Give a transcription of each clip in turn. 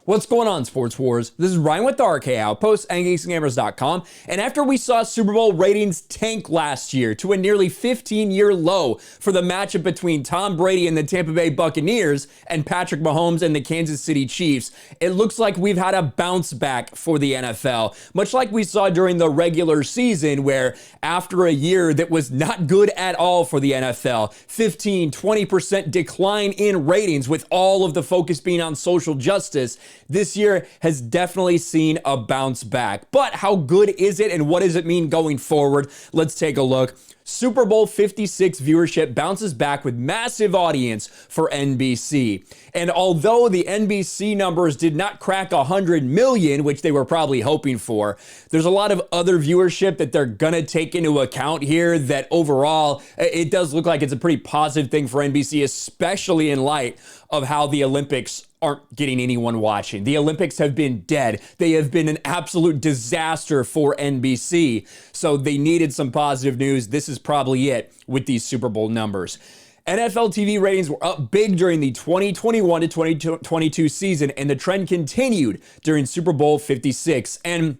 What's going on, Sports Wars? This is Ryan with the RK Outpost and GeeksGamers.com. And after we saw Super Bowl ratings tank last year to a nearly 15-year low for the matchup between Tom Brady and the Tampa Bay Buccaneers and Patrick Mahomes and the Kansas City Chiefs, it looks like we've had a bounce back for the NFL, much like we saw during the regular season, where after a year that was not good at all for the NFL, 15-20% decline in ratings with all of the focus being on social justice, this year has definitely seen a bounce back. But how good is it and what does it mean going forward? Let's take a look. Super Bowl 56 viewership bounces back with massive audience for NBC. And although the NBC numbers did not crack 100 million, which they were probably hoping for, there's a lot of other viewership that they're going to take into account here that overall, it does look like it's a pretty positive thing for NBC, especially in light of how the Olympics aren't getting anyone watching. The Olympics have been dead. They have been an absolute disaster for NBC. So they needed some positive news. This is probably it with these Super Bowl numbers. NFL TV ratings were up big during the 2021 to 2022 season, and the trend continued during Super Bowl 56. And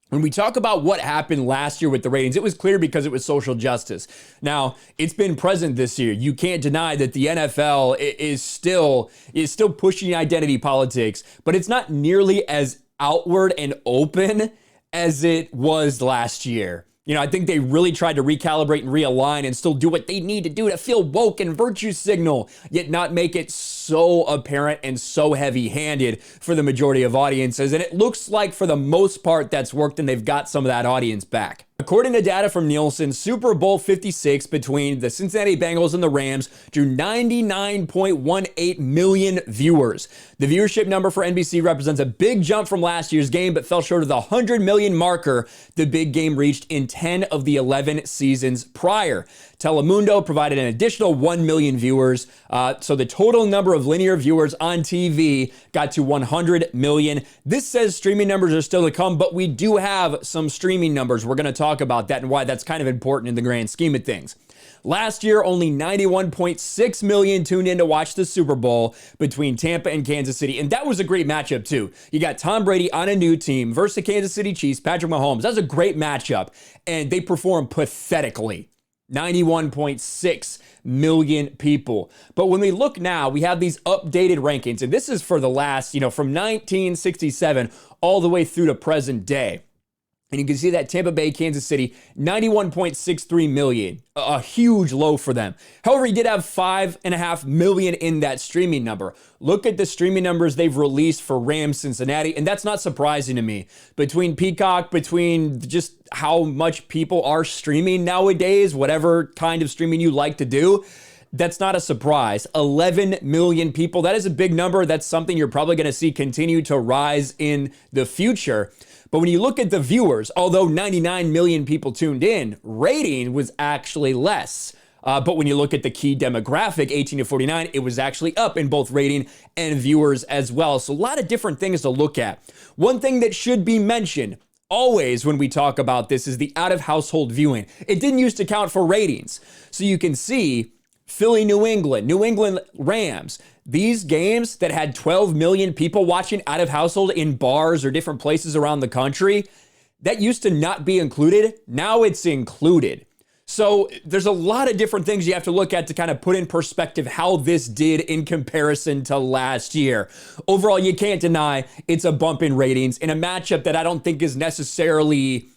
when we talk about what happened last year with the ratings, it was clear because it was social justice. Now, it's been present this year. You can't deny that the NFL is still pushing identity politics, but it's not nearly as outward and open as it was last year. You know, I think they really tried to recalibrate and realign and still do what they need to do to feel woke and virtue signal, yet not make it so apparent and so heavy-handed for the majority of audiences. And it looks like for the most part that's worked and they've got some of that audience back. According to data from Nielsen, Super Bowl 56 between the Cincinnati Bengals and the Rams drew 99.18 million viewers. The viewership number for NBC represents a big jump from last year's game, but fell short of the 100 million marker the big game reached in 10 of the 11 seasons prior. Telemundo provided an additional 1 million viewers, so the total number of linear viewers on TV got to 100 million. This says streaming numbers are still to come, but we do have some streaming numbers. We're going to talk about that and why that's kind of important in the grand scheme of things. Last year, only 91.6 million tuned in to watch the Super Bowl between Tampa and Kansas City. And that was a great matchup, too. You got Tom Brady on a new team versus the Kansas City Chiefs, Patrick Mahomes. That was a great matchup, and they performed pathetically. 91.6 million people. But when we look now, we have these updated rankings, and this is for the last, from 1967 all the way through to present day. And you can see that Tampa Bay, Kansas City, 91.63 million, a huge low for them. However, he did have 5.5 million in that streaming number. Look at the streaming numbers they've released for Rams Cincinnati, and that's not surprising to me. Between Peacock, between just how much people are streaming nowadays, whatever kind of streaming you like to do, that's not a surprise. 11 million people, that is a big number. That's something you're probably going to see continue to rise in the future. But when you look at the viewers, although 99 million people tuned in, rating was actually less. But when you look at the key demographic, 18 to 49, it was actually up in both rating and viewers as well. So a lot of different things to look at. One thing that should be mentioned always when we talk about this is the out-of-household viewing. It didn't used to count for ratings. So you can see Philly, New England Rams. These games that had 12 million people watching out of household in bars or different places around the country, that used to not be included. Now it's included. So there's a lot of different things you have to look at to kind of put in perspective how this did in comparison to last year. Overall, you can't deny it's a bump in ratings in a matchup that I don't think is necessarily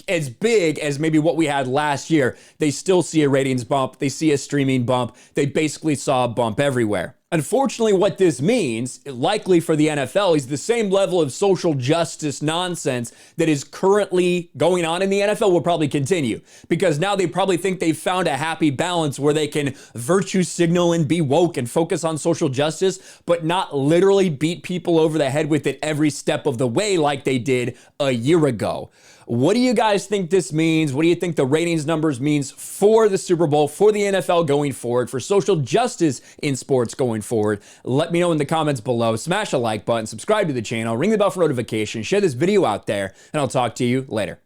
as big as maybe what we had last year. They still see a ratings bump. They see a streaming bump. They basically saw a bump everywhere. Unfortunately, what this means, likely for the NFL, is the same level of social justice nonsense that is currently going on in the NFL will probably continue, because now they probably think they've found a happy balance where they can virtue signal and be woke and focus on social justice, but not literally beat people over the head with it every step of the way like they did a year ago. What do you guys think this means? What do you think the ratings numbers means for the Super Bowl, for the NFL going forward, for social justice in sports going forward? Let me know in the comments below. Smash a like button, subscribe to the channel, ring the bell for notifications, share this video out there, and I'll talk to you later.